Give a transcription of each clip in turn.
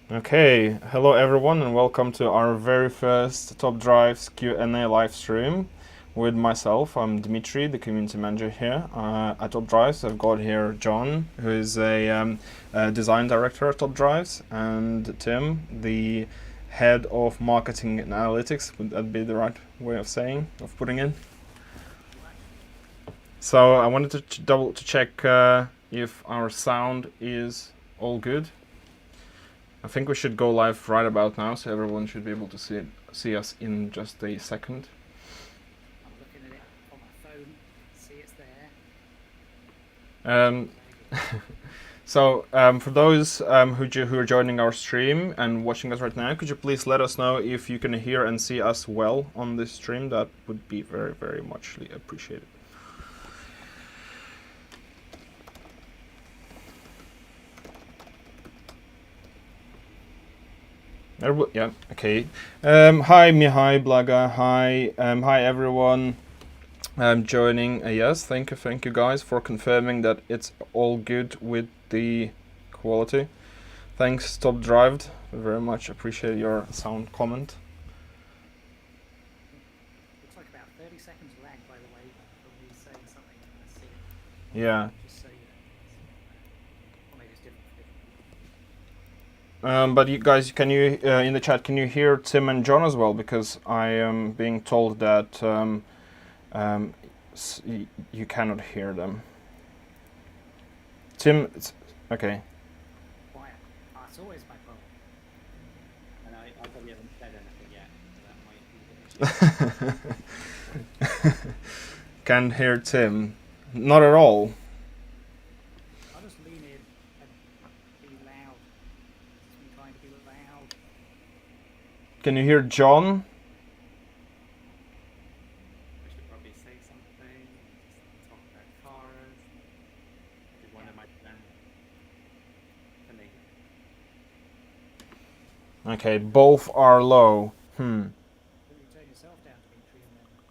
Okay, hello everyone and welcome to our very first Top Drives Q&A live stream with myself. I'm Dimitri, the community manager here at Top Drives. I've got here John, who is a design director at Top Drives, and Tim, the head of marketing and analytics. Would that be the right way of saying, of putting it? So I wanted to check if our sound is all good. I think we should go live right about now, so everyone should be able to see us in just a second. I'm looking at it on my phone. See, it's there. So for those who are joining our stream and watching us right now, could you please let us know if you can hear and see us well on this stream? That would be very, very muchly appreciated. Yeah, okay. Hi, Mihai, Blaga, hi everyone joining. Yes, thank you guys for confirming that it's all good with the quality. Thanks, Top Drive. Very much appreciate your sound comment. Looks like about 30 seconds lag, by the way, from me saying something and I see it. Yeah. Just so you know. Or maybe it's different. But you guys, can you in the chat, can you hear Tim and John as well? Because I am being told that you cannot hear them. Tim, okay. Quiet. It's always my problem. And I probably haven't said anything yet, so that might be an issue. Can't hear Tim. Not at all. I'll just lean in and be loud. Just me trying to be loud. Can you hear John? I should probably say something, just talk about cars. Did one of my friends and they Okay, both are low. Will you turn yourself down, Dimitri, and then we're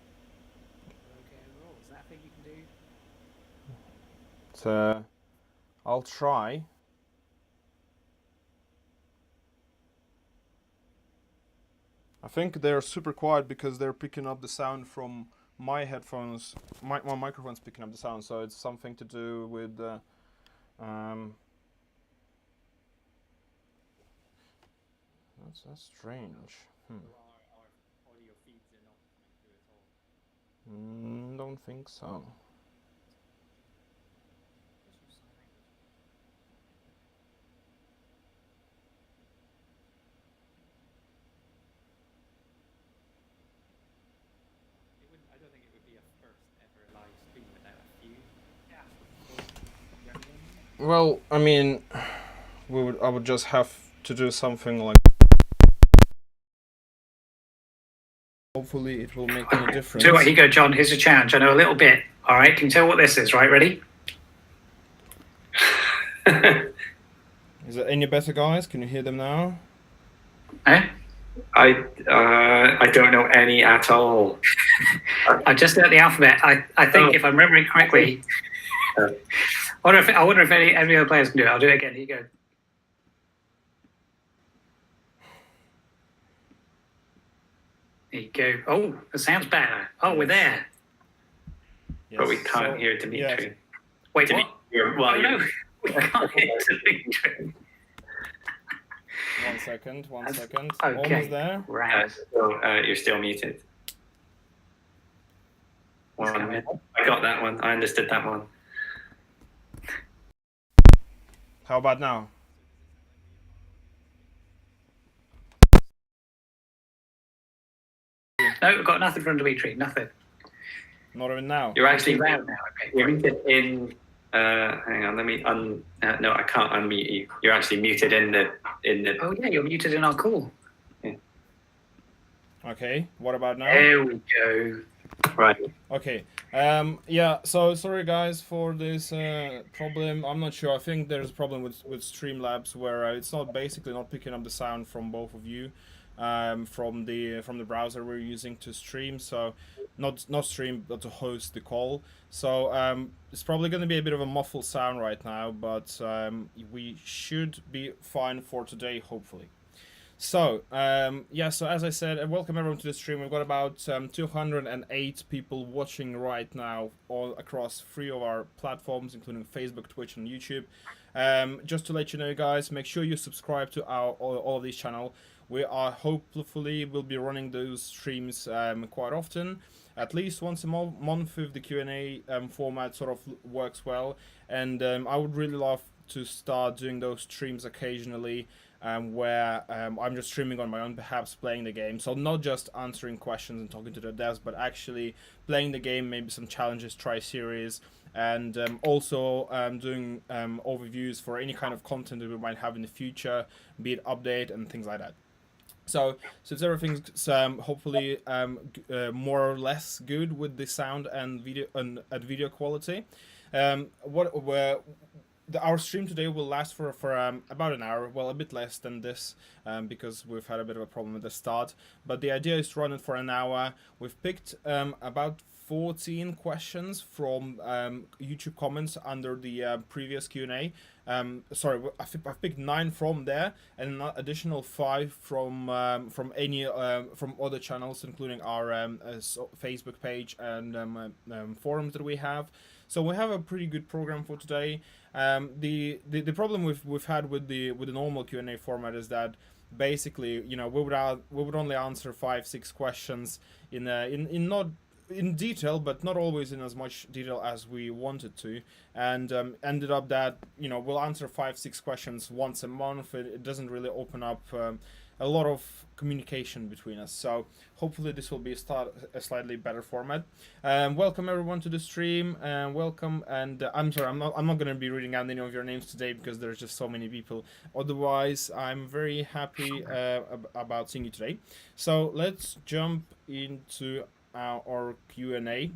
okay overall? Is that a thing you can do? So I'll try. I think they're super quiet because they're picking up the sound from my headphones. My microphone's picking up the sound, so it's something to do with that's strange. our audio feeds are not coming through at all. Don't think so. I don't think it would be a first ever live stream without a few. Yeah. Well, I mean, I would just have to do something like. Hopefully, it will make any difference. So here you go, John. Here's a challenge. I know a little bit. All right. Can you tell what this is? Right. Ready? Is it any better, guys? Can you hear them now? Eh? I don't know any at all. I just learned the alphabet. I think if I'm remembering correctly. I wonder if any other players can do it. I'll do it again. Here you go. There you go. Oh, it sounds better. Oh, we're there. Yes. But we can't hear Dimitri. Yes. Wait, Well, oh, no, we can't hear Dimitri. 1 second. 1 second. Okay. Almost there. Right. You're still muted. 1 minute. I got that one. I understood that one. How about now? No, we've got nothing from Dimitri. Nothing. Not even now. You're actually Loud now. Okay. you're muted in. Hang on. Let me no, I can't unmute you. You're actually muted in the. Oh yeah, you're muted in our call. Okay. What about now? There we go. Right. Okay. Yeah. So sorry guys for this problem. I'm not sure. I think there's a problem with Streamlabs where it's not basically not picking up the sound from both of you. from the browser we're using to stream. So not stream, but to host the call. So it's probably going to be a bit of a muffled sound right now, but we should be fine for today, hopefully. So, so as I said, welcome everyone to the stream. We've got about 208 people watching right now all across 3 of our platforms, including Facebook, Twitch, and YouTube. Just to let you know, guys, make sure you subscribe to all of these channels. We are hopefully will be running those streams quite often, at least once a month if the Q&A format sort of works well. And I would really love to start doing those streams occasionally, where I'm just streaming on my own, perhaps playing the game. So not just answering questions and talking to the devs, but actually playing the game, maybe some challenges, try series, and also doing overviews for any kind of content that we might have in the future, be it update and things like that. So since everything's hopefully more or less good with the sound and video quality, our stream today will last for about an hour, well, a bit less than this, because we've had a bit of a problem at the start. But the idea is to run it for an hour. We've picked about 14 questions from YouTube comments under the previous Q&A. Sorry, I've picked 9 from there, and an additional 5 from other channels, including our Facebook page and forums that we have. So we have a pretty good program for today. The problem we've had with the normal Q&A format is that basically, we would only answer 5-6 questions in not in detail, but not always in as much detail as we wanted to, and ended up that we'll answer 5-6 questions once a month. It doesn't really open up a lot of communication between us. So hopefully this will be a slightly better format. Welcome everyone to the stream, and welcome. And I'm sorry, I'm not going to be reading out any of your names today because there's just so many people. Otherwise, I'm very happy about seeing you today. So let's jump into our Q&A.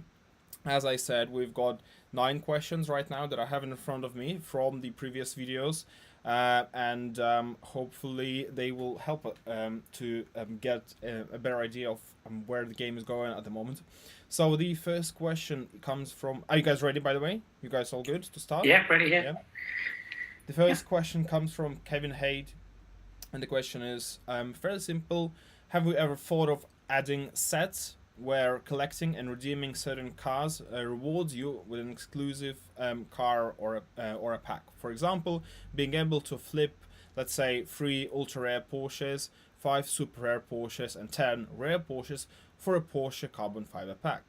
As I said, we've got 9 questions right now that I have in front of me from the previous videos, and hopefully they will help to get a better idea of where the game is going at the moment. So the first question comes from... Are you guys ready, by the way? You guys all good to start? Yeah, ready here. Yeah. The first question comes from Kevin Haid, and the question is fairly simple. Have we ever thought of adding sets where collecting and redeeming certain cars rewards you with an exclusive car or a pack? For example, being able to flip, let's say, 3 ultra rare Porsches, 5 super rare Porsches, and 10 rare Porsches for a Porsche carbon fiber pack.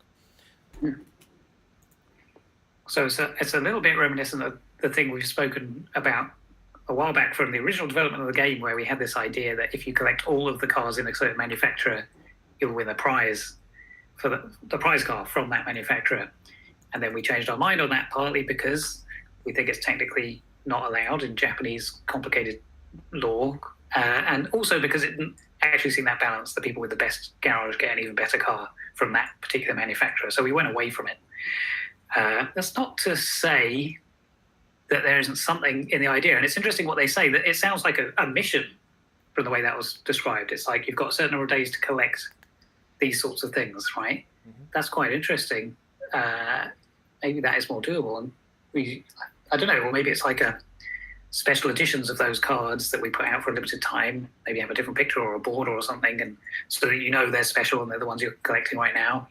So it's a little bit reminiscent of the thing we've spoken about a while back from the original development of the game, where we had this idea that if you collect all of the cars in a certain manufacturer, you'll win a prize for the prize car from that manufacturer. And then we changed our mind on that, partly because we think it's technically not allowed in Japanese complicated law, and also because it didn't actually seem that balanced. The people with the best garage get an even better car from that particular manufacturer. So we went away from it. That's not to say that there isn't something in the idea. And it's interesting what they say, that it sounds like a mission from the way that was described. It's like you've got a certain number of days to collect these sorts of things, right? Mm-hmm. That's quite interesting. Maybe that is more doable. And I don't know, or maybe it's like a special editions of those cards that we put out for a limited time, maybe have a different picture or a border or something, and so that they're special and they're the ones you're collecting right now.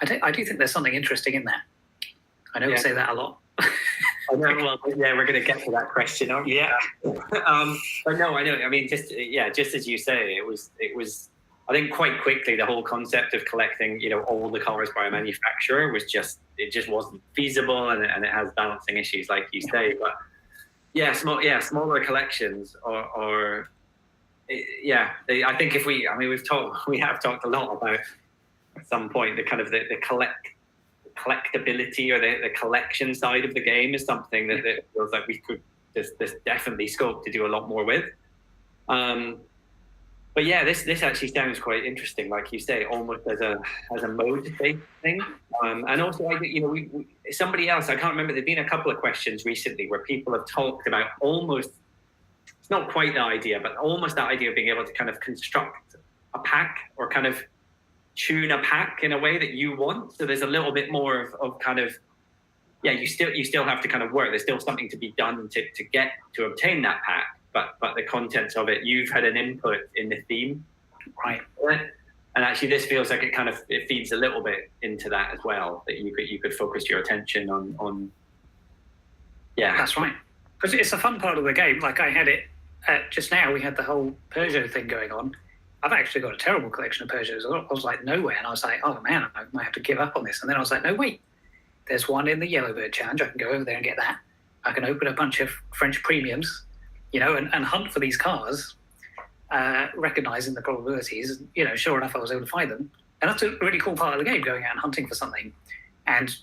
I do think there's something interesting in that. I know we say that a lot. I know, well, yeah, we're going to get to that question, aren't we? Yeah. But no, I know. I mean, just as you say, it was. I think quite quickly the whole concept of collecting, all the cars by a manufacturer it just wasn't feasible, and it has balancing issues, like you say. But smaller collections I think we have talked a lot about at some point the kind of the collectability or the collection side of the game is something that feels like there's definitely scope to do a lot more with. But yeah, this actually sounds quite interesting, like you say, almost as a mode-based thing. And also, I think somebody else, I can't remember. There've been a couple of questions recently where people have talked about almost it's not quite the idea, but almost that idea of being able to kind of construct a pack or kind of tune a pack in a way that you want. So there's a little bit more of kind of, yeah, you still have to kind of work. There's still something to be done to obtain that pack, but the contents of it, you've had an input in the theme, Right. and actually this feels like it feeds a little bit into that as well, that you could focus your attention on yeah. That's right. Because it's a fun part of the game. Like I had it just now, we had the whole Peugeot thing going on. I've actually got a terrible collection of Peugeots. I was like nowhere, and I was like, oh man, I might have to give up on this. And then I was like, no, wait, there's one in the Yellowbird Challenge. I can go over there and get that. I can open a bunch of French premiums, you know, and hunt for these cars, recognizing the probabilities. You know, sure enough, I was able to find them. And that's a really cool part of the game, going out and hunting for something. And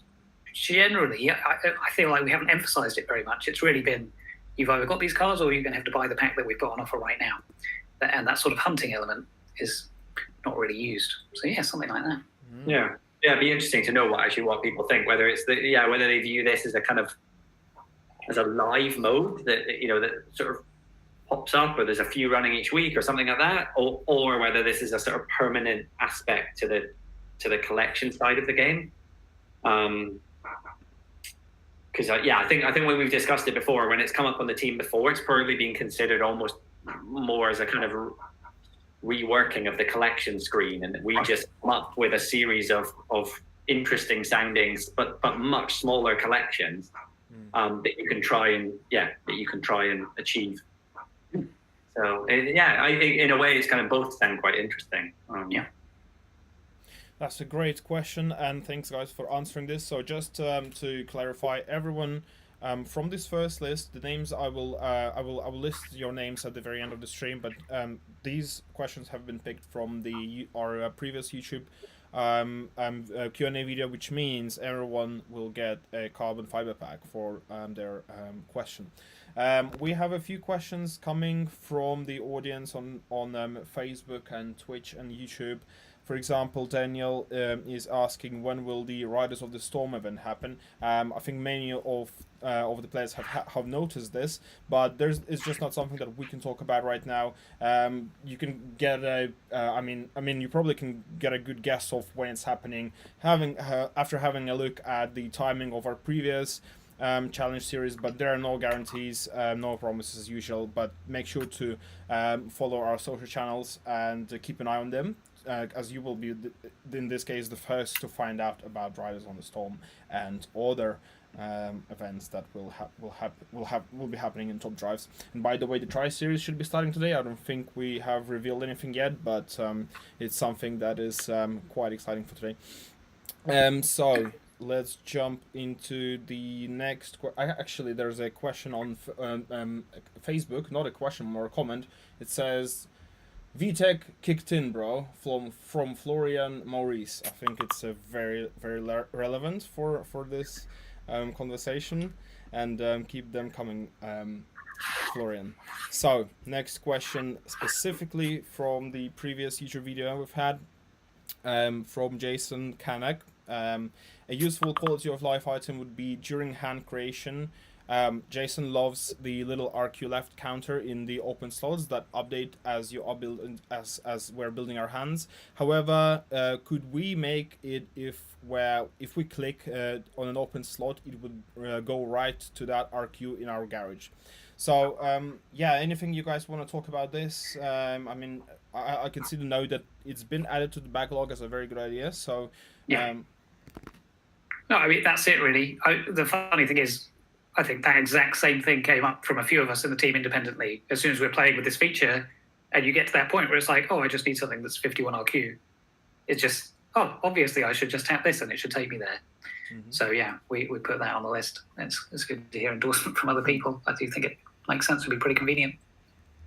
generally, I feel like we haven't emphasized it very much. It's really been, you've either got these cars or you're going to have to buy the pack that we've got on offer right now. And that sort of hunting element is not really used. So yeah, something like that. Yeah, it'd be interesting to know what people think. Whether it's whether they view this as a kind of as a live mode that that sort of pops up, or there's a few running each week or something like that, or whether this is a sort of permanent aspect to the collection side of the game. Because I think when we've discussed it before, when it's come up on the team before, it's probably been considered almost more as a kind of reworking of the collection screen, and we just come up with a series of interesting soundings but much smaller collections that you can try and achieve. So in a way, it's kind of both sound quite interesting. That's a great question, and thanks guys for answering this. So just to clarify, everyone from this first list, the names I will list your names at the very end of the stream, but these questions have been picked from our previous YouTube Q&A video, which means everyone will get a carbon fiber pack for their question. We have a few questions coming from the audience on Facebook and Twitch and YouTube. For example, Daniel is asking, when will the Riders of the Storm event happen? I think many of the players have noticed this, but it's just not something that we can talk about right now. You can get you probably can get a good guess of when it's happening, after having a look at the timing of our previous challenge series, but there are no guarantees, no promises as usual. But make sure to follow our social channels and keep an eye on them. As you will be, in this case, the first to find out about Riders on the Storm and other events that will be happening in Top Drives. And by the way, the Tri Series should be starting today. I don't think we have revealed anything yet, but it's something that is quite exciting for today. So let's jump into the next. Actually, there's a question on Facebook, not a question, more a comment. It says, VTech kicked in, bro, from Florian Maurice. I think it's a very relevant for this conversation, and keep them coming, Florian. So next question, specifically from the previous YouTube video we've had, from Jason Kanak. A useful quality of life item would be during hand creation. Jason loves the little RQ left counter in the open slots that update as you are as we're building our hands. However, could we make it if we click on an open slot, it would go right to that RQ in our garage? So anything you guys want to talk about this? I can see the note that it's been added to the backlog as a very good idea. So no, I mean that's it really. The funny thing is, I think that exact same thing came up from a few of us in the team independently. As soon as we're playing with this feature, and you get to that point where it's like, oh, I just need something that's 51 RQ. It's just, oh, obviously I should just tap this and it should take me there. Mm-hmm. So yeah, we put that on the list. It's good to hear endorsement from other people. I do think it makes sense to be pretty convenient.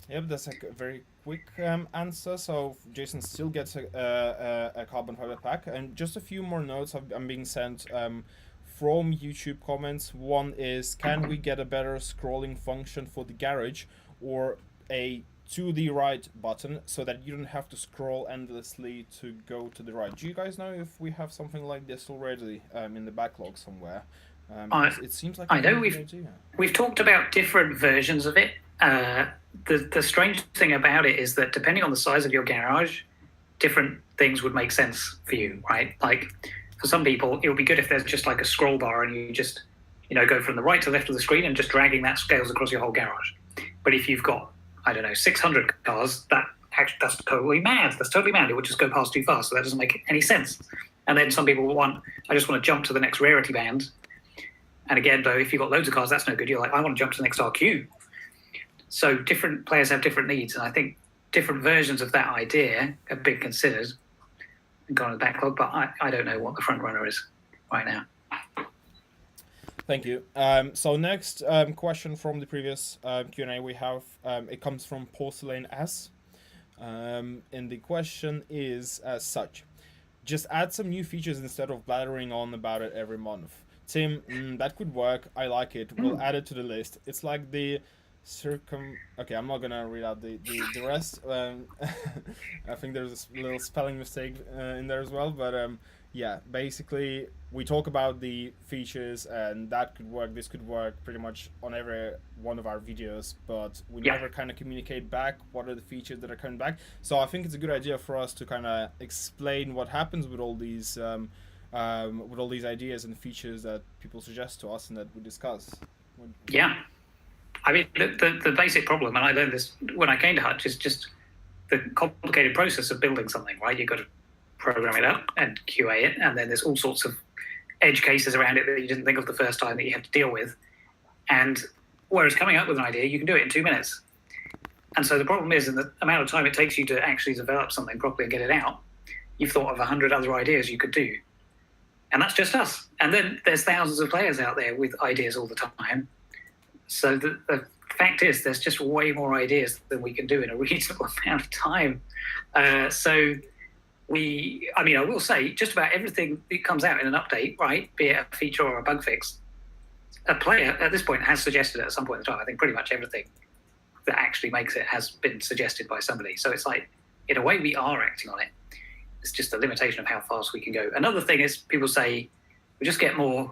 Yep, that's a very quick answer. So Jason still gets a carbon fiber pack, and just a few more notes I'm being sent from YouTube comments. One is, can we get a better scrolling function for the garage, or a to the right button, so that you don't have to scroll endlessly to go to the right? Do you guys know if we have something like this already in the backlog somewhere? It seems like I know we've talked about different versions of it. the strange thing about it is that depending on the size of your garage, different things would make sense for you, right? Like for some people, it would be good if there's just like a scroll bar and you just, go from the right to left of the screen and just dragging that scales across your whole garage. But if you've got, 600 cars, that's totally mad. That's totally mad. It would just go past too fast. So that doesn't make any sense. And then some people I just want to jump to the next rarity band. And again, though, if you've got loads of cars, that's no good. You're like, I want to jump to the next RQ. So different players have different needs. And I think different versions of that idea have been considered and gone to the backlog. But I don't know what the front runner is right now. Thank you. So next question from the previous Q&A we have, it comes from Porcelain S. And the question is as such: just add some new features instead of blathering on about it every month. Tim, that could work. I like it. We'll add it to the list. It's like the Okay, I'm not gonna read out the rest. I think there's a little spelling mistake in there as well, but yeah, basically we talk about the features and that could work, this could work pretty much on every one of our videos, but we never kind of communicate back what are the features that are coming back. So I think it's a good idea for us to kind of explain what happens with all these ideas and features that people suggest to us and that we discuss. Yeah. I mean, the basic problem, and I learned this when I came to Hutch, is just the complicated process of building something, right? You've got to program it up and QA it, and then there's all sorts of edge cases around it that you didn't think of the first time that you had to deal with. And whereas coming up with an idea, you can do it in 2 minutes. And so the problem is, in the amount of time it takes you to actually develop something properly and get it out, you've thought of 100 other ideas you could do. And that's just us. And then there's thousands of players out there with ideas all the time. So the fact is, there's just way more ideas than we can do in a reasonable amount of time. I will say, just about everything that comes out in an update, right, be it a feature or a bug fix, a player at this point has suggested it at some point in time. I think pretty much everything that actually makes it has been suggested by somebody. So it's like, in a way, we are acting on it. It's just a limitation of how fast we can go. Another thing is, people say, we just get more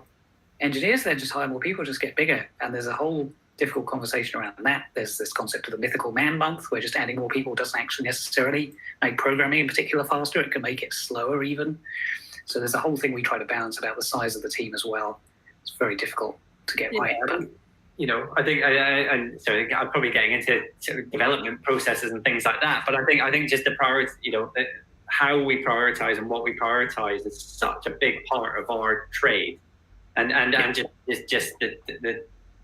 engineers, then just hire more people, just get bigger. And there's a whole difficult conversation around that. There's this concept of the mythical man month, where just adding more people doesn't actually necessarily make programming in particular faster. It can make it slower even. So there's a whole thing we try to balance about the size of the team as well. It's very difficult to get right. But, I think, and so I'm probably getting into sort of development processes and things like that. But I think just the priority, how we prioritize and what we prioritize is such a big part of our trade, and just the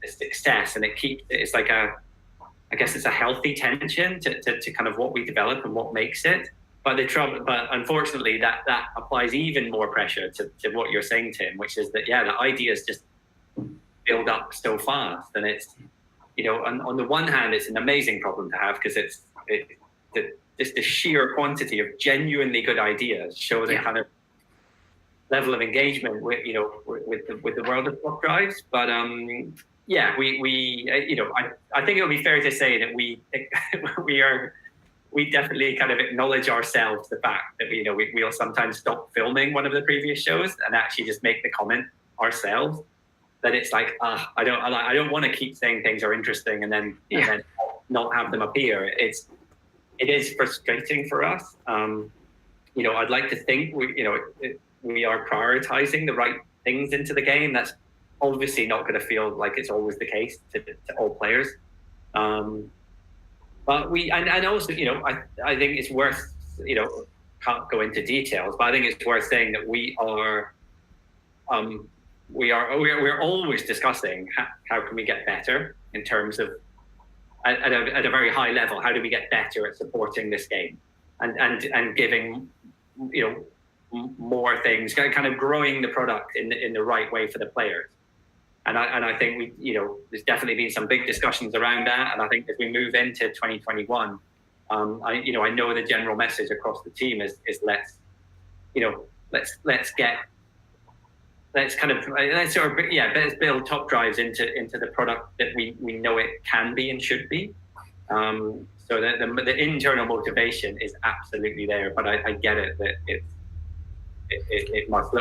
success, and it's like I guess it's a healthy tension to kind of what we develop and what makes it. But unfortunately that applies even more pressure to what you're saying, Tim, which is that the ideas just build up so fast, and it's on the one hand it's an amazing problem to have, because just the sheer quantity of genuinely good ideas show the kind of level of engagement with the world of block drives. But I think it would be fair to say that we definitely kind of acknowledge ourselves the fact that we'll sometimes stop filming one of the previous shows and actually just make the comment ourselves that it's like, I don't want to keep saying things are interesting and then not have them appear. It is frustrating for us. I'd like to think we are prioritizing the right things into the game. That's obviously not going to feel like it's always the case to all players. But also, I think it's worth, can't go into details, but I think it's worth saying that we're always discussing how can we get better in terms of at a very high level. How do we get better at supporting this game and giving more things, kind of growing the product in the right way for the players. And I think there's definitely been some big discussions around that. And I think as we move into 2021, I know the general message across the team is let's build top drives into the product that we know it can be and should be. So the internal motivation is absolutely there, but I get it that it must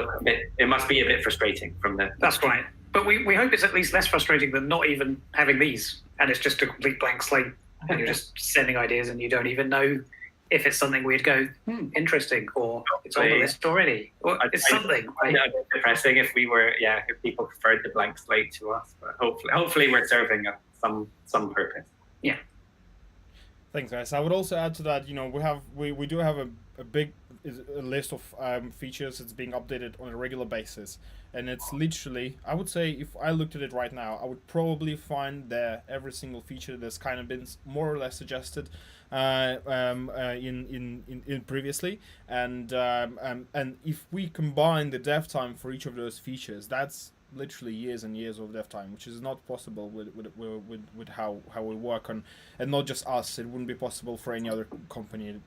be a bit frustrating from the. That's right. But we hope it's at least less frustrating than not even having these and it's just a complete blank slate, and you're just sending ideas, and you don't even know if it's something we'd go, interesting, or it's on the list already, or it's something. I know it's depressing if people preferred the blank slate to us, but hopefully we're serving some purpose. Yeah. Thanks, guys. I would also add to that, we do have a big list of features that's being updated on a regular basis, and it's literally, I would say, if I looked at it right now, I would probably find there every single feature that's kind of been more or less suggested in previously, and if we combine the dev time for each of those features, that's literally years and years of dev time, which is not possible with how we work on, and not just us. It wouldn't be possible for any other company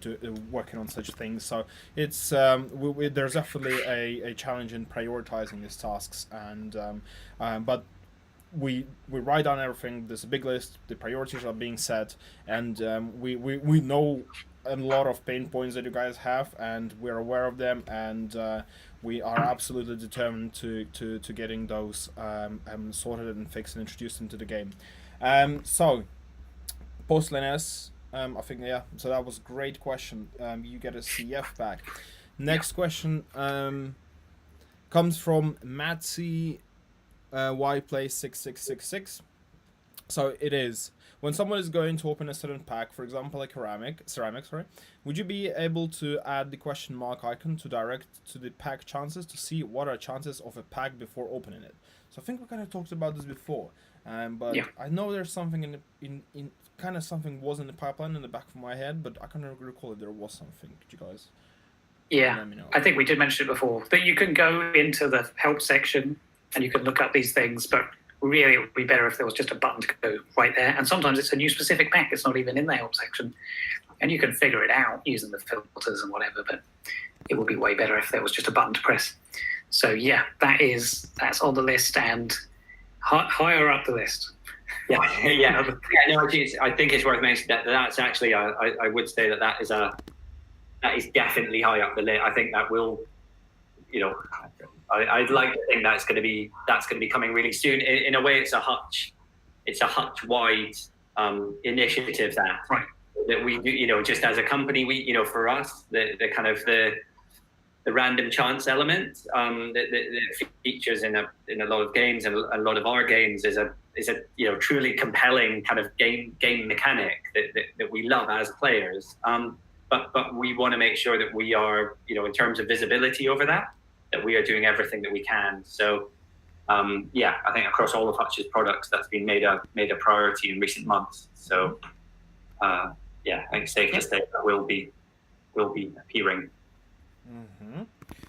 to working on such things. So it's there's definitely a challenge in prioritizing these tasks, and but we write down everything. There's a big list. The priorities are being set, and we know a lot of pain points that you guys have, and we're aware of them, and we are absolutely determined to getting those sorted and fixed and introduced into the game. So post-LNS, I think, so that was a great question. You get a CF back. Next question comes from Matsy yplay6666. So it is, when someone is going to open a certain pack, for example a ceramic, would you be able to add the question mark icon to direct to the pack chances to see what are chances of a pack before opening it? So I think we kind of talked about this before, but I know there's something in kind of something was in the pipeline in the back of my head, but I can't recall if there was something. Could you guys let me know? I think we did mention it before, that you can go into the help section and you can look up these things, but really it would be better if there was just a button to go right there. And sometimes it's a new specific pack, it's not even in the help section, and you can figure it out using the filters and whatever, but it would be way better if there was just a button to press. So yeah, that's on the list, and higher up the list. No, I think it's worth mentioning that's actually, I would say that is definitely high up the list. I think that will, I'd like to think that's going to be coming really soon. In a way, it's a Hutch-wide initiative that we do. Just as a company, we, for us, the kind of the random chance element that features in a lot of games, and a lot of our games is a truly compelling kind of game mechanic that we love as players. But we want to make sure that we are, in terms of visibility over that we are doing everything that we can. So, I think across all of Hutch's products, that's been made a priority in recent months. So, I think it's safe to say that will be appearing. Mm-hmm.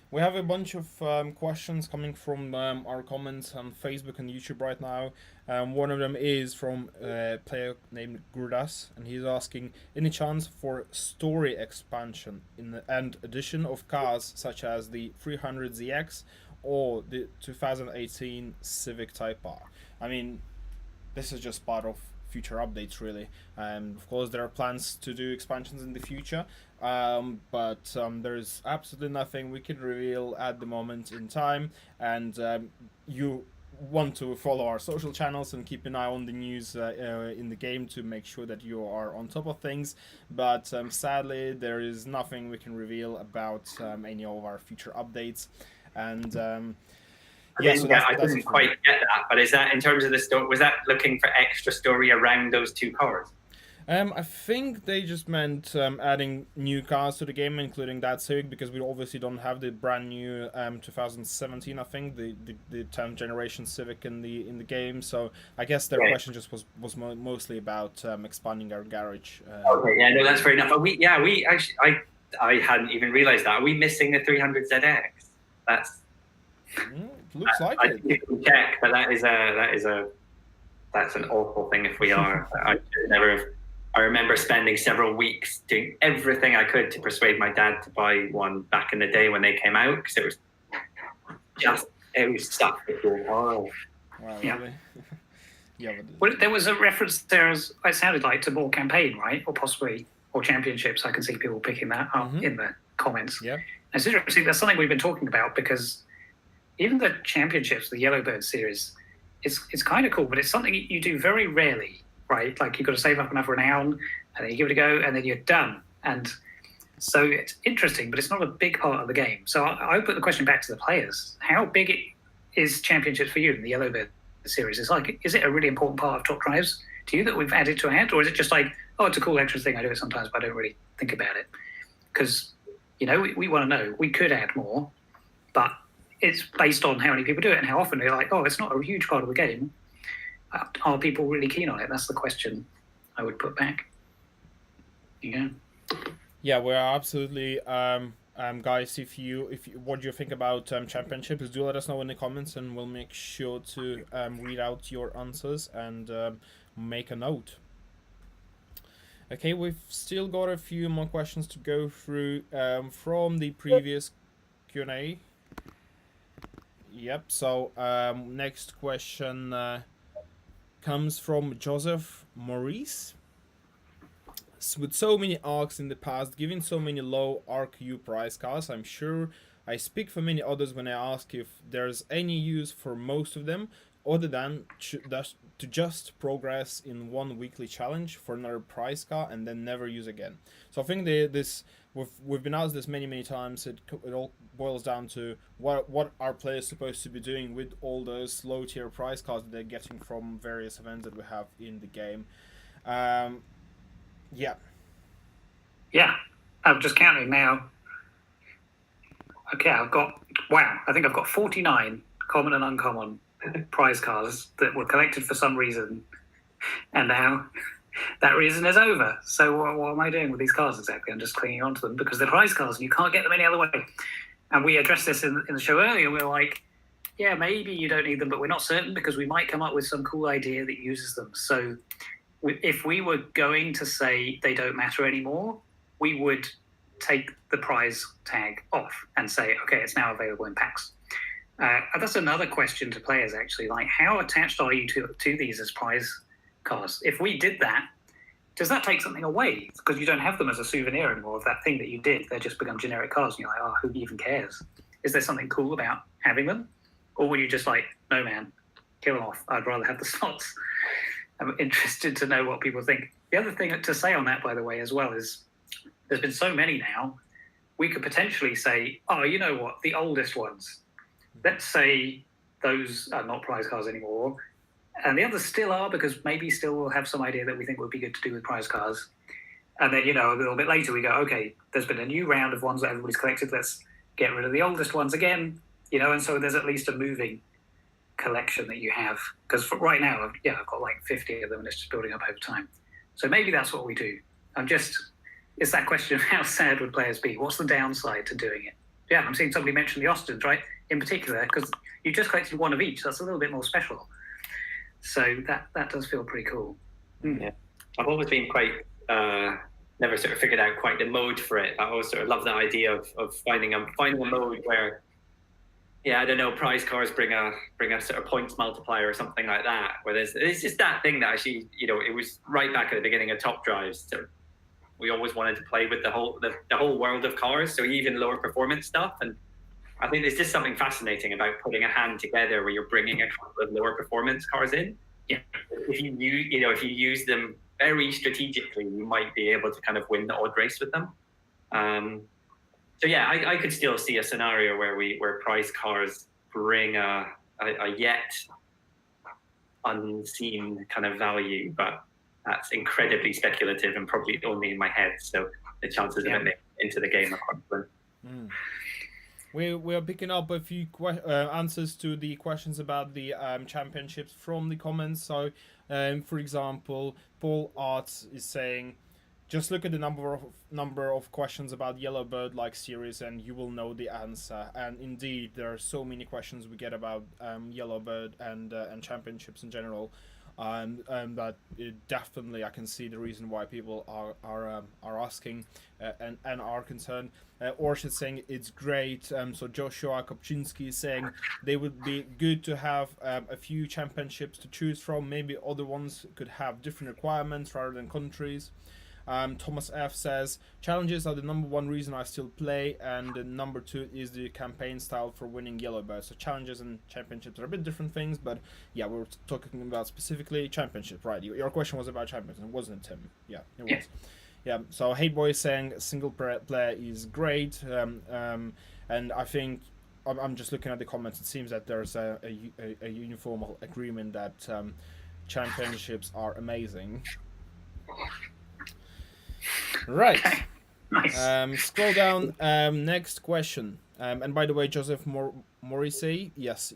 We have a bunch of questions coming from our comments on Facebook and YouTube right now. One of them is from a player named Gurdas, and he's asking, any chance for story expansion and addition of cars such as the 300ZX or the 2018 Civic Type R? I mean, this is just part of future updates, really. Of course, there are plans to do expansions in the future, but there's absolutely nothing we can reveal at the moment in time, and you want to follow our social channels and keep an eye on the news in the game to make sure that you are on top of things, but sadly there is nothing we can reveal about any of our future updates. And I didn't quite get that, but is that in terms of the story? Was that looking for extra story around those two cars? I think they just meant adding new cars to the game, including that Civic, because we obviously don't have the brand new 2017, I think, the 10th generation Civic in the game. So I guess their question just was mostly about expanding our garage. Okay, that's fair enough. We actually, I hadn't even realized that. Are we missing the 300ZX? That's. Looks like it. I can check, but that's an awful thing if we are. I remember spending several weeks doing everything I could to persuade my dad to buy one back in the day when they came out, because it was stuck with your Wow, really? Well, there was a reference there, as it sounded like, to more campaign, right? Or possibly, or championships. I can see people picking that up in the comments. Yeah. It's interesting. That's something we've been talking about, because even the championships, the Yellowbird series, it's kind of cool, but it's something you do very rarely, right? Like you've got to save up enough renown, and then you give it a go, and then you're done. And so it's interesting, but it's not a big part of the game. So I put the question back to the players: how big is championships for you in the Yellowbird series? Is it a really important part of top drives to you that we've added to our hand, or is it just like, oh, it's a cool extra thing, I do it sometimes, but I don't really think about it? Because we want to know. We could add more, but it's based on how many people do it and how often. They're like, oh, it's not a huge part of the game. Are people really keen on it? That's the question I would put back. Yeah. Yeah, we're absolutely. Guys, if you what do you think about championships? Do let us know in the comments, and we'll make sure to read out your answers and make a note. Okay, we've still got a few more questions to go through from the previous Q&A. Yep. So next question comes from Joseph Maurice. With so many arcs in the past, giving so many low RQ price cards, I'm sure I speak for many others when I ask if there's any use for most of them, other than to just progress in one weekly challenge for another prize car and then never use again. So I think we've been asked this many times. It all boils down to what are players supposed to be doing with all those low tier prize cards that they're getting from various events that we have in the game. Yeah. I'm just counting now. Okay, I think I've got 49 common and uncommon prize cards that were collected for some reason, and now that reason is over. So what am I doing with these cards exactly? I'm just clinging onto them because they're prize cards and you can't get them any other way. And we addressed this in the show earlier. We were like, yeah, maybe you don't need them, but we're not certain because we might come up with some cool idea that uses them. So if we were going to say they don't matter anymore, we would take the prize tag off and say, okay, it's now available in packs. That's another question to players, actually. Like, how attached are you to these as prize cards? If we did that, does that take something away? Because you don't have them as a souvenir anymore of that thing that you did. They just become generic cards, and you're like, oh, who even cares? Is there something cool about having them? Or were you just like, no, man, kill them off. I'd rather have the slots. I'm interested to know what people think. The other thing to say on that, by the way, as well, is there's been so many now, we could potentially say, oh, you know what, the oldest ones, let's say those are not prize cards anymore, and the others still are, because maybe still we'll have some idea that we think would be good to do with prize cards. And then, a little bit later we go, okay, there's been a new round of ones that everybody's collected, let's get rid of the oldest ones again, and so there's at least a moving collection that you have. Because right now, I've got like 50 of them, and it's just building up over time. So maybe that's what we do. It's that question of how sad would players be? What's the downside to doing it? Yeah, I'm seeing somebody mention the Austins, right? In particular, because you just collected one of each. That's a little bit more special. So that does feel pretty cool. Yeah, I've always been quite never sort of figured out quite the mode for it. I always sort of love the idea of finding a mode where, I don't know, prize cards bring a sort of points multiplier or something like that. Where there's just that thing that actually, it was right back at the beginning of Top Drives. So we always wanted to play with the whole world of cars, so even lower performance stuff. And I think there's just something fascinating about putting a hand together where you're bringing a couple of lower performance cars in. Yeah. If you use them very strategically, you might be able to kind of win the odd race with them. So I could still see a scenario where prize cars bring a yet unseen kind of value, but that's incredibly speculative and probably only in my head. So the chances of it making it into the game are quite slim. We are picking up a few answers to the questions about the championships from the comments. So, for example, Paul Arts is saying, just look at the number of questions about Yellowbird like series, and you will know the answer. And indeed, there are so many questions we get about Yellowbird and championships in general. But definitely I can see the reason why people are asking and are concerned. Orsh is saying it's great. So Joshua Kopczynski is saying they would be good to have a few championships to choose from. Maybe other ones could have different requirements rather than countries. Thomas F says challenges are the number one reason I still play, and the number two is the campaign style for winning yellow belts. So challenges and championships are a bit different things, but yeah, we're talking about specifically championship, right? Your question was about champions, wasn't it, Tim? Yeah, it was. Yeah. So Hey Boy is saying single player is great, and I think I'm just looking at the comments. It seems that there's a uniform agreement that championships are amazing. Right. Okay. Nice. Scroll down. Next question. And by the way, Joseph Morrissey, yes,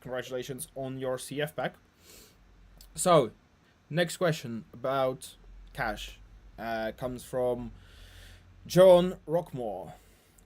congratulations on your CF pack. So, next question about cash comes from John Rockmore.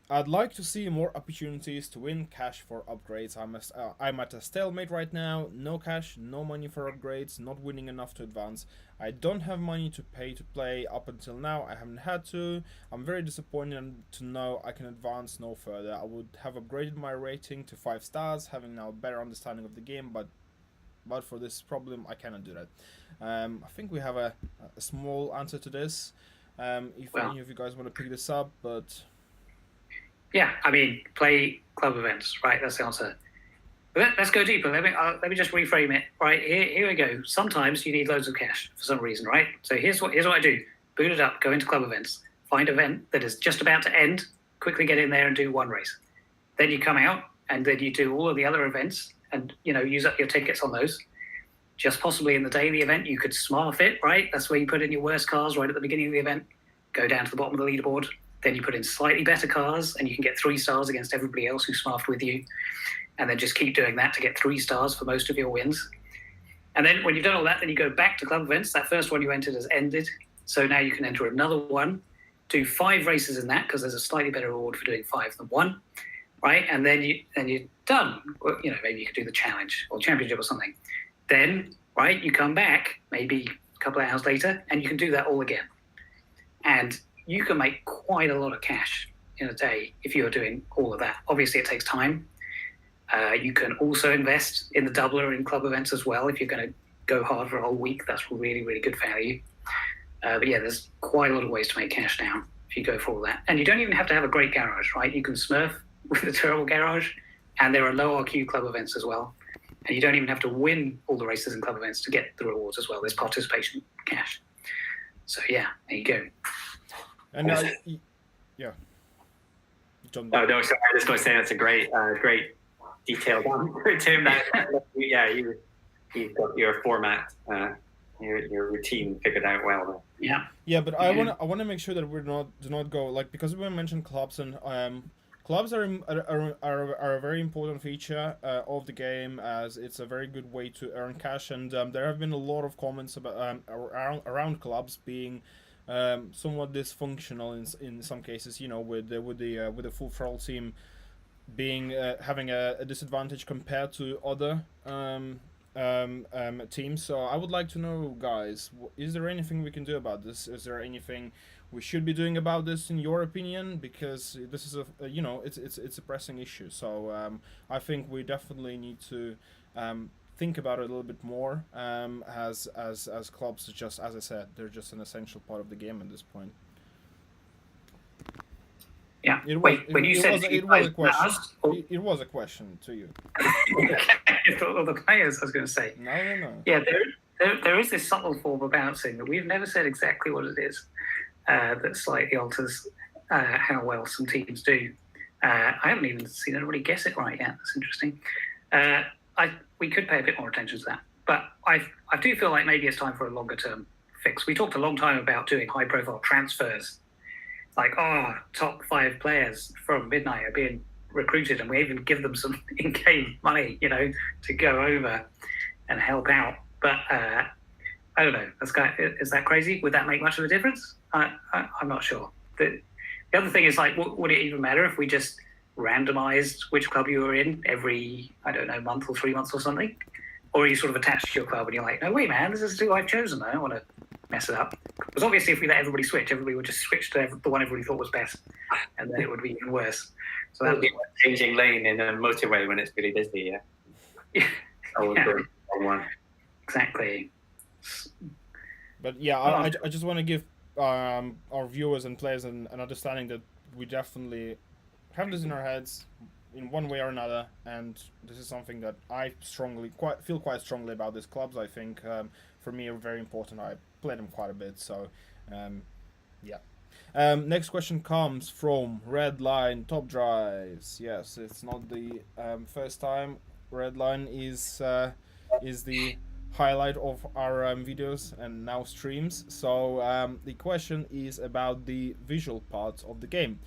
I'd like to see more opportunities to win cash for upgrades. I'm at a stalemate right now. No cash, no money for upgrades, not winning enough to advance. I don't have money to pay to play. Up until now, I haven't had to. I'm very disappointed to know I can advance no further. I would have upgraded my rating to 5 stars, having now a better understanding of the game, but for this problem, I cannot do that. I think we have a small answer to this. If any of you guys want to pick this up, but... Yeah, I mean, play club events, right? That's the answer. Let's go deeper. Let me just reframe it. Right, here we go. Sometimes you need loads of cash for some reason, right? So here's what I do. Boot it up, go into club events, find an event that is just about to end, quickly get in there and do one race. Then you come out and then you do all of the other events and, use up your tickets on those. Just possibly in the daily event, you could smart it, right? That's where you put in your worst cars right at the beginning of the event, go down to the bottom of the leaderboard. Then you put in slightly better cars and you can get 3 stars against everybody else who smarted with you. And then just keep doing that to get 3 stars for most of your wins. And then when you've done all that, then you go back to club events. That first one you entered has ended. So now you can enter another one, do 5 races in that because there's a slightly better reward for doing 5 than 1, right? And then you're done. Well, maybe you could do the challenge or championship or something. Then, right, you come back maybe a couple of hours later and you can do that all again. And you can make quite a lot of cash in a day if you're doing all of that. Obviously, it takes time. You can also invest in the doubler in club events as well. If you're going to go hard for a whole week, that's really, really good value. But yeah, there's quite a lot of ways to make cash now if you go for all that. And you don't even have to have a great garage, right? You can smurf with a terrible garage, and there are low RQ club events as well. And you don't even have to win all the races in club events to get the rewards as well. There's participation cash. So yeah, there you go. And yeah. John. Oh no, sorry, I was just going to say that's a great detailed answer, Tim. You've got your format, your routine figured out well. Yeah. Yeah, but I want to make sure that do not go because we mentioned clubs and clubs are a very important feature of the game, as it's a very good way to earn cash, and there have been a lot of comments about around clubs being somewhat dysfunctional in some cases, with the full throttle team being having a disadvantage compared to other teams. So I would like to know, guys, is there anything we can do about this? Is there anything we should be doing about this, in your opinion? Because this is it's a pressing issue. So I think we definitely need to think about it a little bit more, as clubs, just as I said, they're just an essential part of the game at this point. Yeah. It was a question to you. All the players, I was going to say. No. Yeah, there is this subtle form of bouncing that we've never said exactly what it is, that slightly alters how well some teams do. I haven't even seen anybody guess it right yet. That's interesting. We could pay a bit more attention to that. But I do feel like maybe it's time for a longer term fix. We talked a long time about doing high profile transfers. Like, top 5 players from Midnight are being recruited, and we even give them some in-game money, to go over and help out. But I don't know. Is that crazy? Would that make much of a difference? I'm not sure. The other thing is, would it even matter if we just randomized which club you were in every, month or 3 months or something? Or are you sort of attached to your club and you're like, no, wait, man, this is who I've chosen. I don't want to mess it up. Because obviously if we let everybody switch, everybody would just switch to the one everybody thought was best. And then it would be even worse. So that would be changing lane in a motorway when it's really busy, yeah. Exactly. But yeah, I just want to give our viewers and players an understanding that we definitely have this in our heads in one way or another, and this is something that I feel quite strongly about these clubs. I think for me are very important. I play them quite a bit, so yeah. Next question comes from Redline Top Drives. Yes, it's not the first time Redline is the highlight of our videos and now streams. So the question is about the visual parts of the game.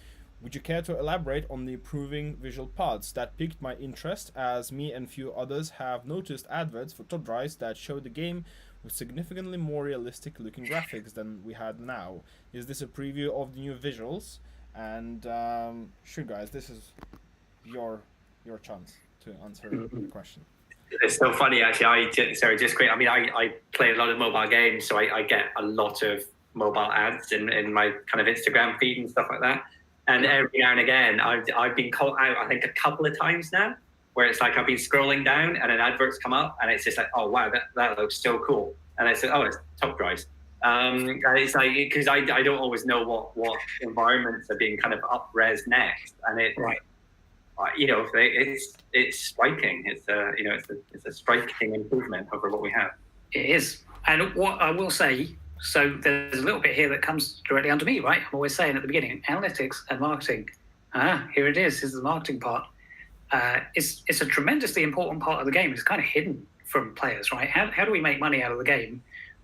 Would you care to elaborate on the improving visual parts? That piqued my interest, as me and few others have noticed adverts for top drives that show the game with significantly more realistic looking graphics than we had now. Is this a preview of the new visuals? And sure, guys, this is your chance to answer the question. It's so funny, actually. Just quick. I mean, I play a lot of mobile games, so I get a lot of mobile ads in my kind of Instagram feed and stuff like that. And every now and again, I've been caught out, I think, a couple of times now, where it's like I've been scrolling down and an advert's come up, and it's just like, oh wow, that looks so cool. And I said, oh, it's top drives. And it's like, because I don't always know what environments are being kind of up-res next, and it, Right. You know, it's striking. It's a striking improvement over what we have. It is. And what I will say, so there's a little bit here that comes directly under me, right? I'm always saying at the beginning, analytics and marketing. Here it is. This is the marketing part. It's a tremendously important part of the game. It's kind of hidden from players, right? How do we make money out of the game?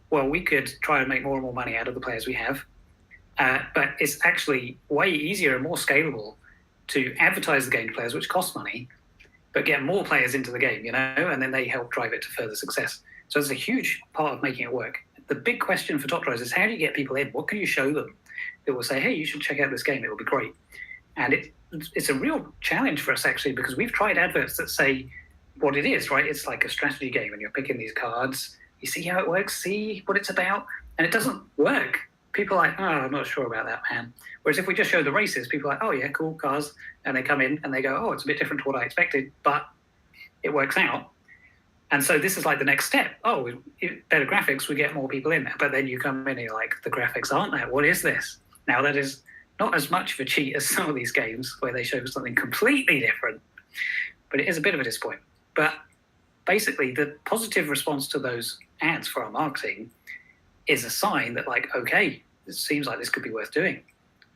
Well, we could try and make more and more money out of the players we have. But it's actually way easier and more scalable to advertise the game to players, which costs money, but get more players into the game, and then they help drive it to further success. So it's a huge part of making it work. The big question for top drives is, how do you get people in? What can you show them that will say, hey, you should check out this game, it'll be great? And it's a real challenge for us, actually, because we've tried adverts that say what it is, right? It's like a strategy game, and you're picking these cards, you see how it works, see what it's about, and it doesn't work. People are like, oh, I'm not sure about that, man. Whereas if we just show the races, people are like, oh yeah, cool cars, and they come in and they go, oh, it's a bit different to what I expected, but it works out. And so this is like the next step. Oh, better graphics, we get more people in there. But then you come in and you're like, the graphics aren't there. What is this? Now, that is not as much of a cheat as some of these games where they show something completely different, but it is a bit of a disappointment. But basically, the positive response to those ads for our marketing is a sign that, like, okay, it seems like this could be worth doing.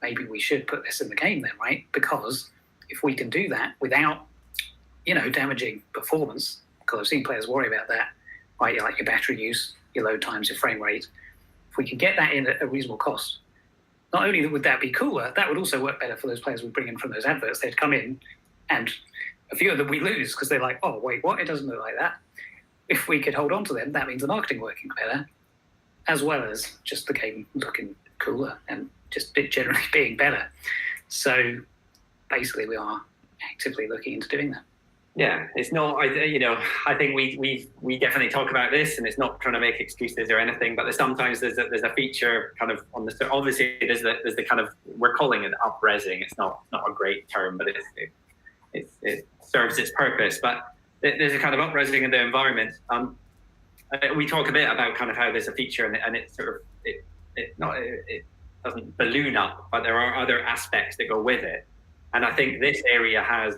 Maybe we should put this in the game then, right? Because if we can do that without, damaging performance, because I've seen players worry about that, right? Like your battery use, your load times, your frame rate. If we can get that in at a reasonable cost, not only would that be cooler, that would also work better for those players we bring in from those adverts. They'd come in, and a few of them we lose because they're like, oh, wait, what? It doesn't look like that. If we could hold on to them, that means the marketing working better, as well as just the game looking cooler and just generally being better. So basically, we are actively looking into doing that. Yeah, it's not. I think we definitely talk about this, and it's not trying to make excuses or anything. But sometimes there's a feature kind of on the. Obviously, there's the kind of, we're calling it up-resing. It's not a great term, but it serves its purpose. But there's a kind of up-resing in the environment. We talk a bit about kind of how there's a feature, and it sort of it doesn't balloon up, but there are other aspects that go with it. And I think this area has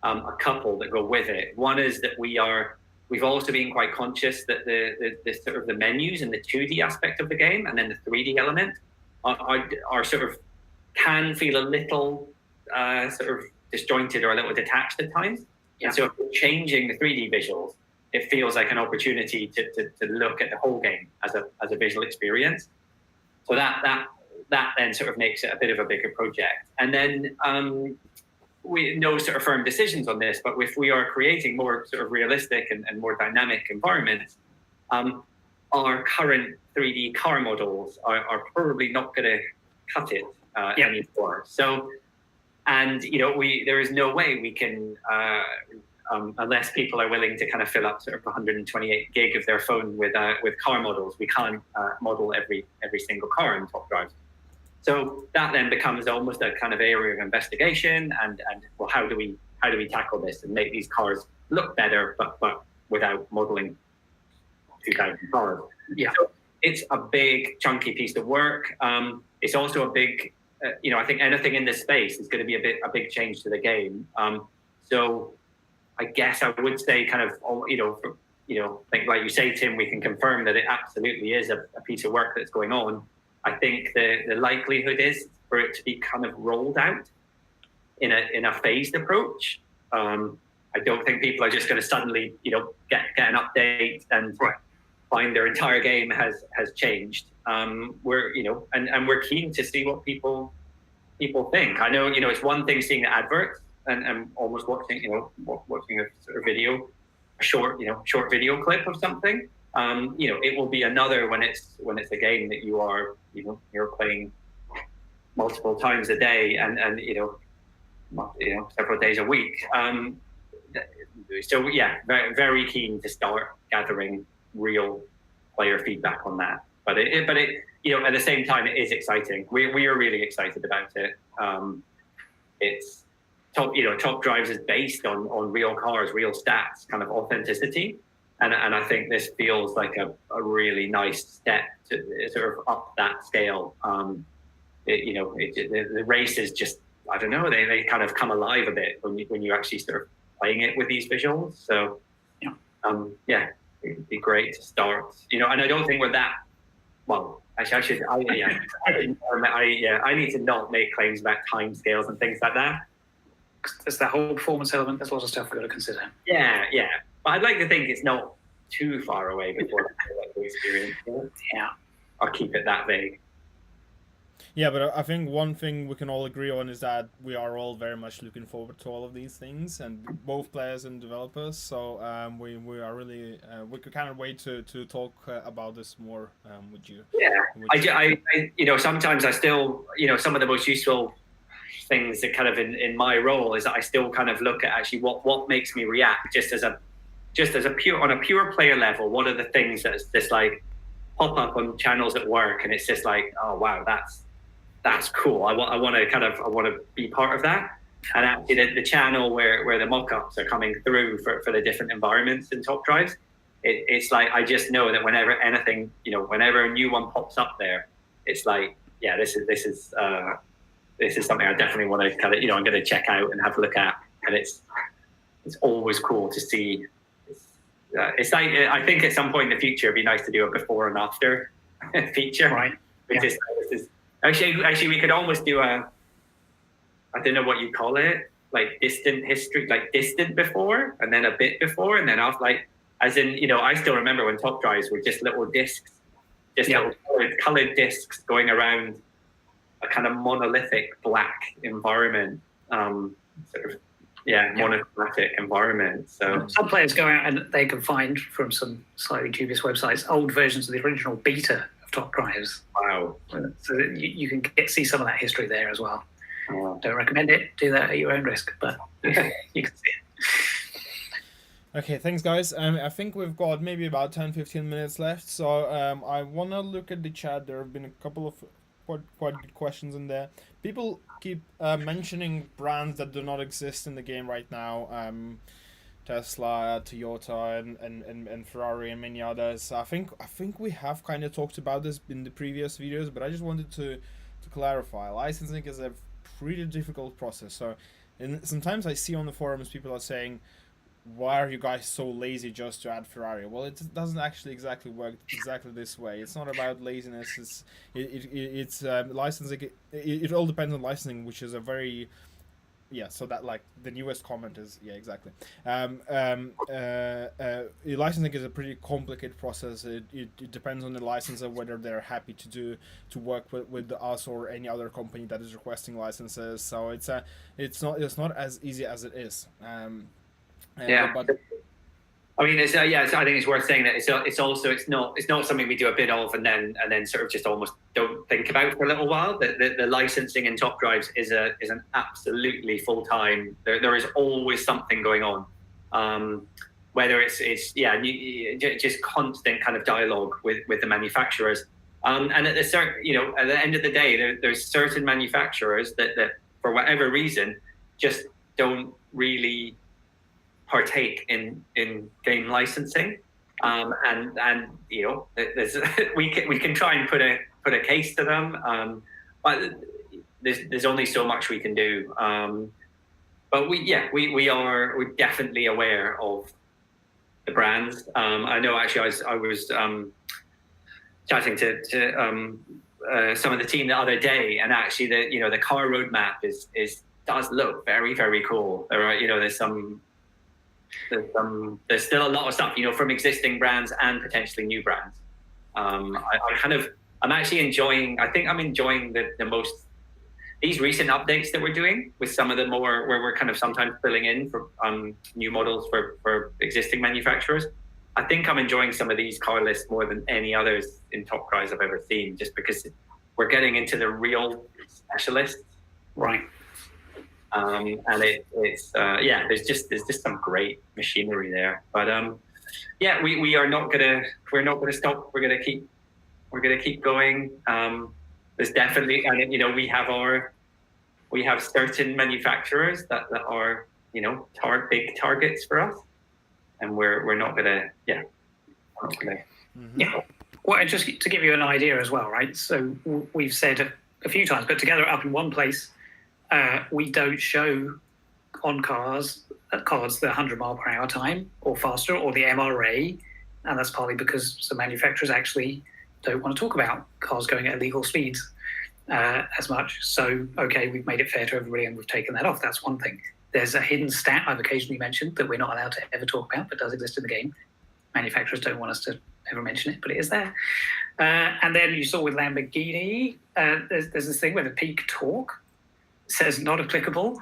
a couple that go with it. One is that we've also been quite conscious that the sort of the menus and the 2D aspect of the game, and then the 3D element are sort of can feel a little sort of disjointed or a little detached at times. Yeah. And so if we're changing the 3D visuals, it feels like an opportunity to look at the whole game as a visual experience. So that then sort of makes it a bit of a bigger project. And then we no sort of firm decisions on this, but if we are creating more sort of realistic and more dynamic environments, our current 3D car models are probably not going to cut it anymore. So, and there is no way we can, unless people are willing to kind of fill up sort of 128 gig of their phone with car models, we can't model every single car in top drives. So that then becomes almost a kind of area of investigation, and well, how do we tackle this and make these cars look better, but without modeling 2,000 cars? Yeah. it's a big chunky piece of work. It's also a big, I think anything in this space is going to be a big change to the game. So I guess I would say kind of, think like you say, Tim, we can confirm that it absolutely is a piece of work that's going on. I think the likelihood is for it to be kind of rolled out in a phased approach. I don't think people are just going to suddenly, get an update and find their entire game has changed. We're, and we're keen to see what people think. I know, it's one thing seeing the adverts and almost watching, watching a sort of video, a short video clip of something. It will be another when it's a game that you are, you're playing multiple times a day and several days a week. So yeah, very, very keen to start gathering real player feedback on that. But it at the same time, it is exciting. We are really excited about it. It's Top Drives is based on real cars, real stats, kind of authenticity. And I think this feels like a really nice step to sort of up that scale. The race is just, I don't know, they kind of come alive a bit when you actually start playing it with these visuals. So it'd be great to start. And I don't think we're that well. Actually, I need to not make claims about timescales and things like that. There's that whole performance element. There's a lot of stuff we've got to consider. Yeah. But I'd like to think it's not too far away before the experience. Yeah. I'll keep it that vague. Yeah, but I think one thing we can all agree on is that we are all very much looking forward to all of these things, and both players and developers. So we are really we can't wait to talk about this more with you. Yeah, I sometimes I still some of the most useful things that kind of in my role is that I still kind of look at actually what makes me react just as a pure player level. What are the things that's just like pop up on channels at work, and it's just like, oh wow, that's cool. I want to be part of that. And actually, the channel where the mock-ups are coming through for the different environments in Top Drives, it's like I just know that whenever anything, whenever a new one pops up there, it's like, yeah, this is something I definitely want to kind of, I'm going to check out and have a look at. And it's always cool to see. It's like, I think at some point in the future, it'd be nice to do a before and after feature. Right. Actually, we could almost do I don't know what you call it, like distant history, like distant before, and then a bit before, and then after, like, as in, I still remember when Top Drives were just little discs, little colored discs going around a kind of monolithic black environment, monochromatic environment. So some players go out and they can find from some slightly dubious websites old versions of the original beta of Top Drives. Wow! So that you can see some of that history there as well. Wow. Don't recommend it. Do that at your own risk, but you can see it. Okay, thanks guys. I think we've got maybe about 10-15 minutes left, so I want to look at the chat. There have been a couple of quite good questions in there. People keep mentioning brands that do not exist in the game right now. Tesla, Toyota, and Ferrari, and many others. I think we have kind of talked about this in the previous videos, but I just wanted to clarify. Licensing is a pretty difficult process. So, and sometimes I see on the forums people are saying, why are you guys so lazy just to add Ferrari? Well, it doesn't actually exactly work exactly this way. It's not about laziness. It's licensing. It all depends on licensing, which is a very so that, like, the newest comment is exactly. Licensing is a pretty complicated process. It depends on the licensor whether they're happy to work with us or any other company that is requesting licenses. So it's not as easy as it is. But I mean, I think it's worth saying that it's not something we do a bit of and then sort of just almost don't think about for a little while. The licensing in Top Drives is an absolutely full time. There is always something going on. Whether it's just constant kind of dialogue with the manufacturers. And at the end of the day, there's certain manufacturers that for whatever reason just don't really partake in game licensing, And you know, there's we can try and put a case to them, but there's only so much we can do. But we're definitely aware of the brands. I know actually I was chatting to some of the team the other day, and actually the car roadmap does look very, very cool. There are, there's still a lot of stuff, from existing brands and potentially new brands. I'm actually enjoying. I think I'm enjoying the most these recent updates that we're doing with some of the more where we're kind of sometimes filling in for new models for existing manufacturers. I think I'm enjoying some of these car lists more than any others in Top Cars I've ever seen, just because we're getting into the real specialists. Right. And there's just some great machinery there. But we're not gonna stop. We're gonna keep going. There's definitely, and we have certain manufacturers that are big targets for us, and we're not gonna Well, and just to give you an idea as well, right? So we've said a few times, but together up in one place, we don't show on cars the 100 mph time or faster, or the MRA, and that's partly because some manufacturers actually don't want to talk about cars going at illegal speeds as much. So, okay, we've made it fair to everybody and we've taken that off. That's one thing. There's a hidden stat I've occasionally mentioned that we're not allowed to ever talk about, but does exist in the game. Manufacturers don't want us to ever mention it, but it is there. And then you saw with Lamborghini, there's this thing where the peak torque says not applicable,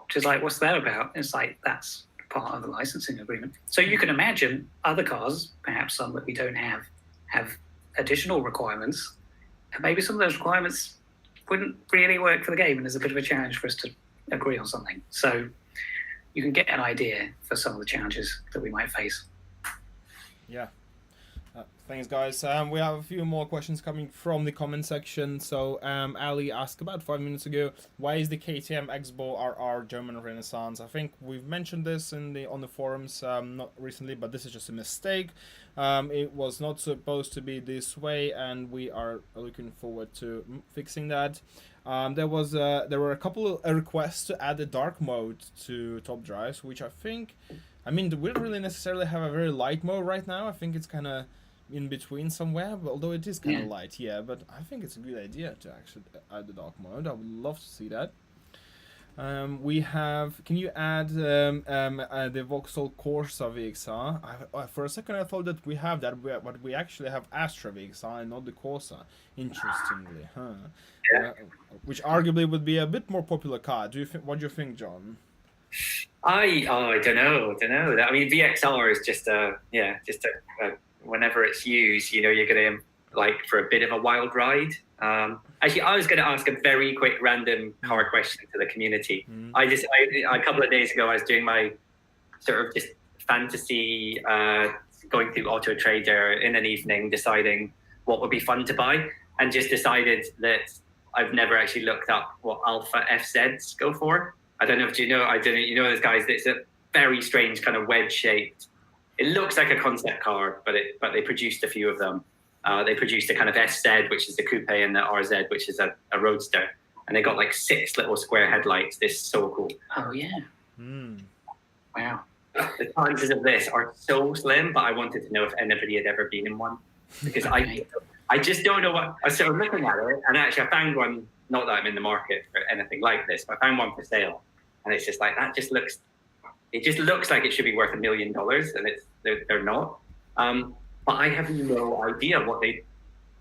which is like, what's that about? It's like, that's part of the licensing agreement. So you can imagine other cars, perhaps some that we don't have additional requirements, and maybe some of those requirements wouldn't really work for the game, and there's a bit of a challenge for us to agree on something. So you can get an idea for some of the challenges that we might face. Yeah. Thanks, guys. We have a few more questions coming from the comment section. So Ali asked about 5 minutes ago, why is the KTM X-Bow RR German Renaissance? I think we've mentioned this on the forums not recently, but this is just a mistake. It was not supposed to be this way, and we are looking forward to fixing that. There were a couple of requests to add a dark mode to Top Drives, which we don't really necessarily have a very light mode right now. I think it's kind of in between somewhere, but although it is kind of light, but I think it's a good idea to actually add the dark mode. I would love to see that. Can you add the Vauxhall Corsa VXR? For a second I thought that we have that, but we actually have Astra VXR and not the Corsa, interestingly. Which arguably would be a bit more popular car. What do you think, John? I don't know. I mean, VXR is just a whenever it's used, you're going to for a bit of a wild ride. Actually, I was going to ask a very quick random car question to the community. A couple of days ago, I was doing my sort of just fantasy, going through Auto Trader in an evening, deciding what would be fun to buy, and just decided that I've never actually looked up what Alpha FZs go for. I don't know if you know those guys. It's a very strange kind of wedge-shaped. It looks like a concept car, but they produced a few of them. They produced a kind of SZ, which is the coupe, and the RZ, which is a roadster. And they got 6 little square headlights. This is so cool. Oh, yeah. Wow. The chances of this are so slim, but I wanted to know if anybody had ever been in one. Because I just don't know what... I was sort of looking at it, and actually I found one, not that I'm in the market for anything like this, but I found one for sale. And it's just like, it just looks like it should be worth $1 million, and they're not. But I have no idea what they'd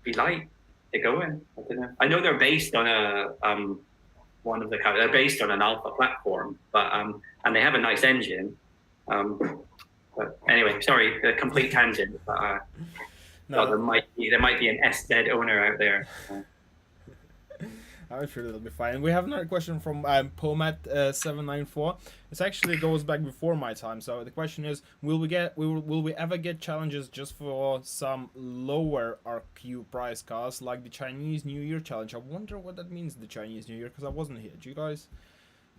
be like to go in. I don't know. I know they're based on they're based on an Alpha platform, but and they have a nice engine. But anyway, sorry, a complete tangent. But no, there might be an SZ owner out there. I'm sure that'll be fine. We have another question from Pomat794. It actually goes back before my time. So the question is, will we ever get challenges just for some lower RQ price cars, like the Chinese New Year challenge? I wonder what that means, the Chinese New Year, because I wasn't here. Do you guys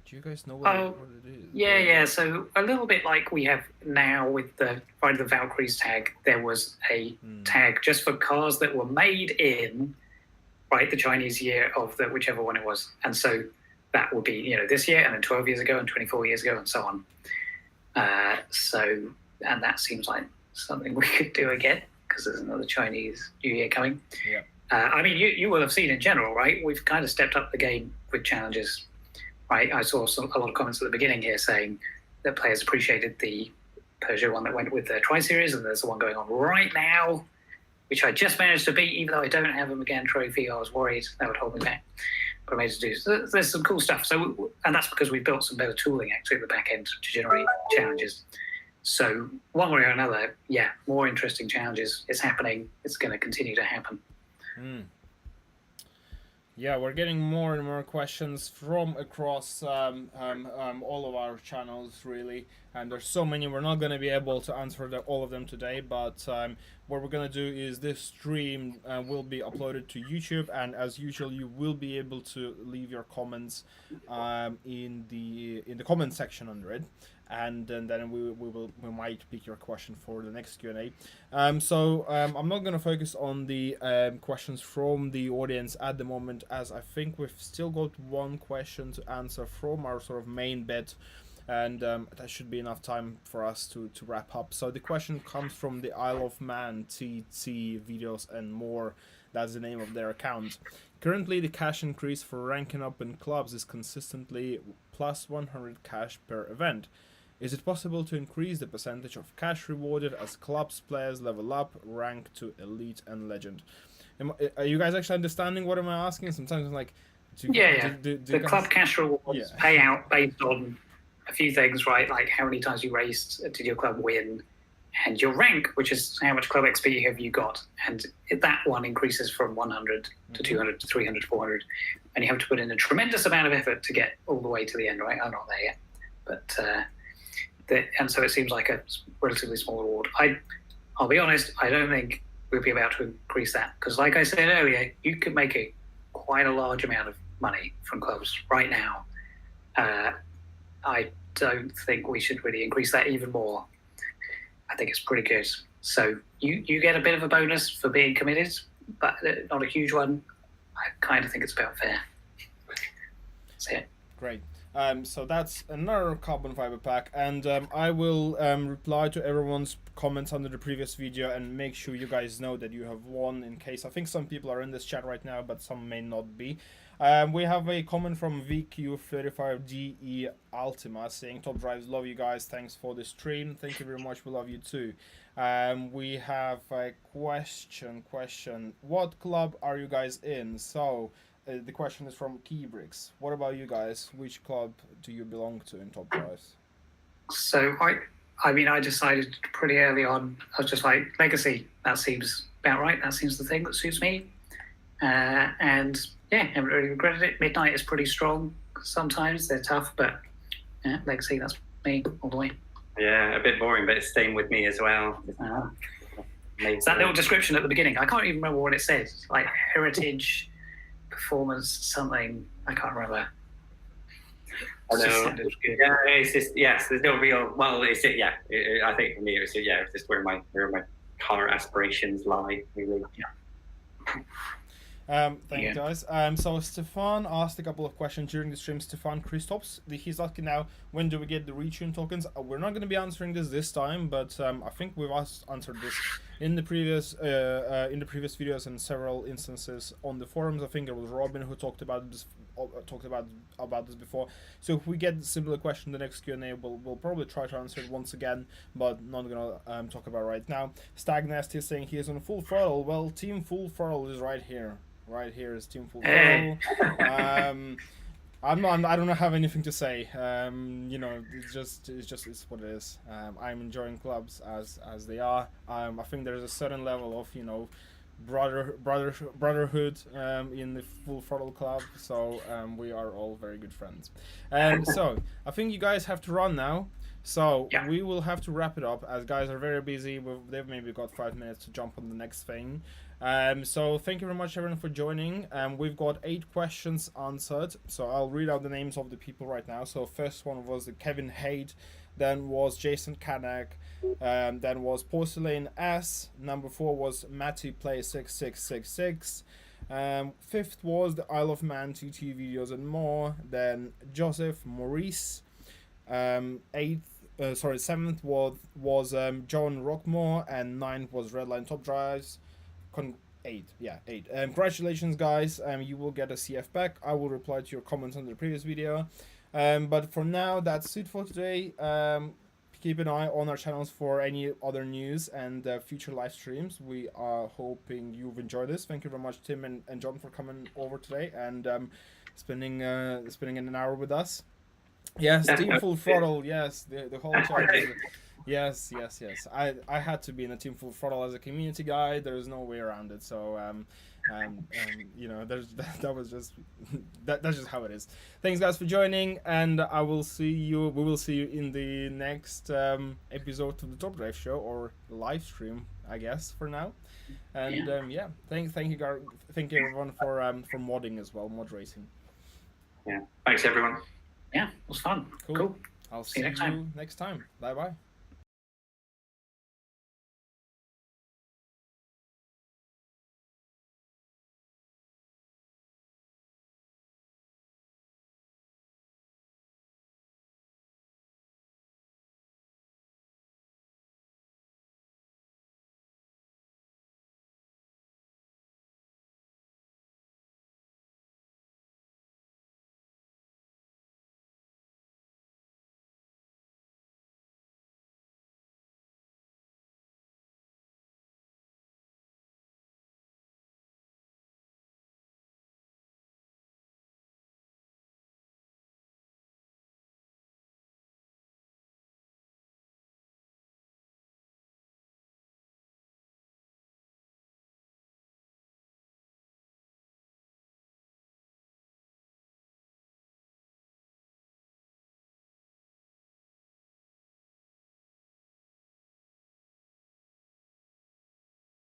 Do you guys know what, Oh, what it is? Yeah. So a little bit like we have now with the Ride of the Valkyries tag, there was a tag just for cars that were made in the Chinese year of the whichever one it was, and so that would be this year, and then 12 years ago, and 24 years ago, and so on. And that seems like something we could do again because there's another Chinese New Year coming. Yeah. I mean, you will have seen in general, right? We've kind of stepped up the game with challenges. Right, I saw a lot of comments at the beginning here saying that players appreciated the Peugeot one that went with the Tri-Series, and there's the one going on right now, which I just managed to beat, even though I don't have a McGann trophy. I was worried that would hold me back, but I managed to do. So there's some cool stuff. So, and that's because we built some better tooling actually at the back end to generate challenges. So one way or another, yeah, more interesting challenges. It's happening. It's going to continue to happen. Yeah, we're getting more and more questions from across all of our channels, really, and there's so many we're not going to be able to answer all of them today, but what we're going to do is this stream will be uploaded to YouTube, and as usual you will be able to leave your comments in the comment section under it, and then we might pick your question for the next Q&A. So I'm not going to focus on the questions from the audience at the moment, as I think we've still got one question to answer from our sort of main bit, and that should be enough time for us to wrap up. So the question comes from the Isle of Man TT videos and more. That's the name of their account. Currently, the cash increase for ranking up in clubs is consistently plus 100 cash per event. Is it possible to increase the percentage of cash rewarded as clubs players level up, rank to elite and legend? Are you guys actually understanding what am I asking? Sometimes I'm like, the club cash rewards pay out based on a few things, right? Like how many times you raced, did your club win, and your rank, which is how much club XP have you got. And that one increases from 100 to 200 to 300, 400. And you have to put in a tremendous amount of effort to get all the way to the end, right? I'm not there yet. But and so it seems like a relatively small reward. I'll be honest, I don't think we'll be about to increase that, because like I said earlier, you could make quite a large amount of money from clubs right now. I don't think we should really increase that even more. I think it's pretty good. So you get a bit of a bonus for being committed, but not a huge one. I kind of think it's about fair. That's it. Great. So that's another carbon fiber pack, and I will reply to everyone's comments under the previous video and make sure you guys know that you have won, in case I think some people are in this chat right now, but some may not be. We have a comment from VQ35GE Ultima saying, "Top Drives, love you guys, thanks for the stream." Thank you very much, we love you too. We have a question. What club are you guys in? So the question is from Keybricks. What about you guys? Which club do you belong to in Top Drives? So I mean, I decided pretty early on, I was just like, Legacy, that seems about right. That seems the thing that suits me. And yeah, haven't really regretted it. Midnight is pretty strong. Sometimes they're tough, but yeah, Legacy, that's me all the way. Yeah, a bit boring, but it's staying with me as well. It's that little description at the beginning. I can't even remember what it says. Like heritage, performance, something. I can't remember. I know. Yeah, it's just there's no real. Well, it's yeah. I think for me, it's just where my car aspirations lie. Really. Yeah. Thank you guys. So Stefan asked a couple of questions during the stream. Stefan Christops, he's asking now, when do we get the retune tokens? We're not going to be answering this time, but I think we've answered this in the previous videos and several instances on the forums. I think it was Robin who talked about this before. So if we get a similar question in the next Q&A, we'll probably try to answer it once again, but not gonna talk about it right now. Stag Nasty is saying he is on full throttle. Well, Team Full Throttle is right here. Right here is Team Full Throttle. I don't have anything to say. You know, it's what it is. I'm enjoying clubs as they are. I think there's a certain level of, you know, brotherhood in the Full Throttle Club, so we are all very good friends. So I think you guys have to run now. So Yeah. we will have to wrap it up as guys are very busy. They've maybe got 5 minutes to jump on the next thing. So thank you very much everyone for joining. We've got 8 questions answered. So I'll read out the names of the people right now. So first one was Kevin Haidt, then was Jason Kanak, then was Porcelain S. Number 4 was Matty Play 6666. Fifth was the Isle of Man TT videos and more. Then Joseph Maurice. Seventh was John Rockmore, and ninth was Redline Top Drives. Eight. Congratulations, guys. You will get a CF back. I will reply to your comments on the previous video. But for now, that's it for today. Keep an eye on our channels for any other news and future live streams. We are hoping you've enjoyed this. Thank you very much, Tim and John, for coming over today and spending an hour with us. Yes, Team Full Throttle. Yes, the whole chat. Yes. I had to be in a Team Full Throttle as a community guy. There's no way around it. So you know, that's just how it is. Thanks guys for joining, and we will see you in the next episode of the Top Drive Show, or live stream, I guess, for now. And thank you everyone for modding as well, mod racing. Yeah, thanks everyone. Yeah, it was fun. Cool. I'll see you next time. Bye bye.